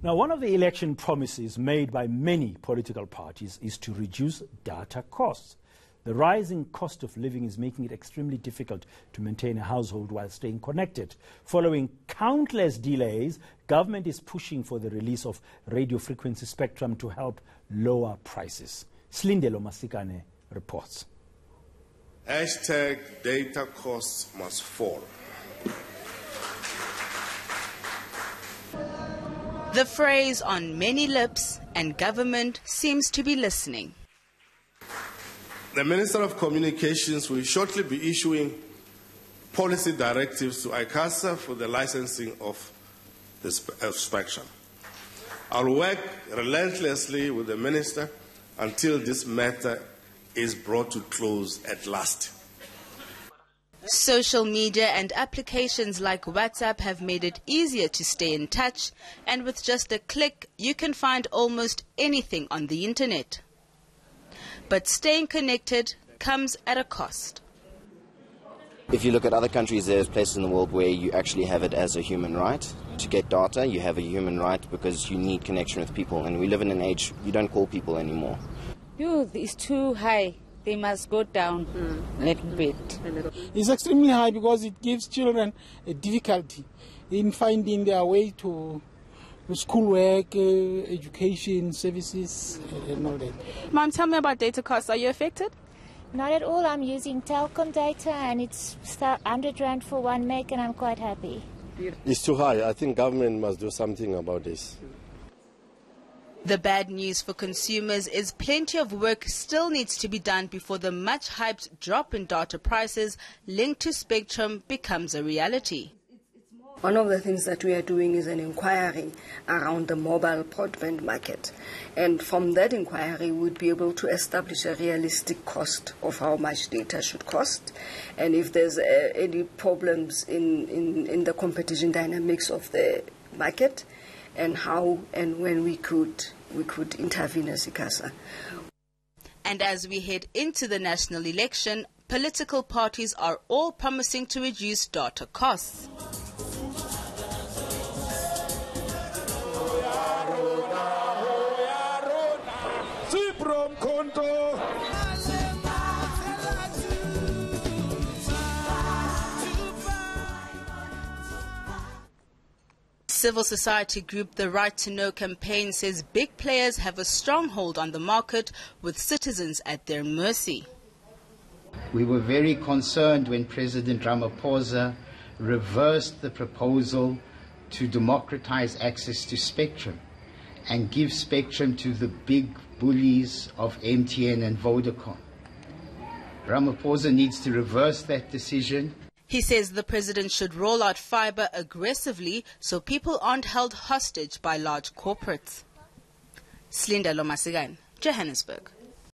Now, one of the election promises made by many political parties is to reduce data costs. The rising cost of living is making it extremely difficult to maintain a household while staying connected. Following countless delays, government is pushing for the release of radio frequency spectrum to help lower prices. Slindelo Masikane reports. Hashtag data costs must fall. The phrase on many lips, and government seems to be listening. The Minister of Communications will shortly be issuing policy directives to eNCA for the licensing of the spectrum. I'll work relentlessly with the Minister until this matter is brought to close at last. Social media and applications like WhatsApp have made it easier to stay in touch, and with just a click, you can find almost anything on the internet. But staying connected comes at a cost. If you look at other countries, there's places in the world where you actually have it as a human right. To get data, you have a human right because you need connection with people. And we live in an age you don't call people anymore. Youth is too high. They must go down a little bit. It's extremely high because it gives children a difficulty in finding their way to schoolwork, education, services, and all that. Mom, tell me about data costs. Are you affected? Not at all. I'm using telecom data and it's 100 Rand for 1 meg and I'm quite happy. It's too high. I think government must do something about this. The bad news for consumers is plenty of work still needs to be done before the much-hyped drop in data prices linked to spectrum becomes a reality. One of the things that we are doing is an inquiry around the mobile broadband market. And from that inquiry, we'd be able to establish a realistic cost of how much data should cost. And if there's any problems in the competition dynamics of the market, and how and when we could intervene as eNCA. And as we head into the national election, political parties are all promising to reduce data costs. Civil society group The Right to Know campaign says big players have a stronghold on the market with citizens at their mercy. We were very concerned when President Ramaphosa reversed the proposal to democratize access to spectrum and give spectrum to the big bullies of MTN and Vodacom. Ramaphosa needs to reverse that decision. He says the president should roll out fiber aggressively so people aren't held hostage by large corporates. Slindelo Masikane, Johannesburg.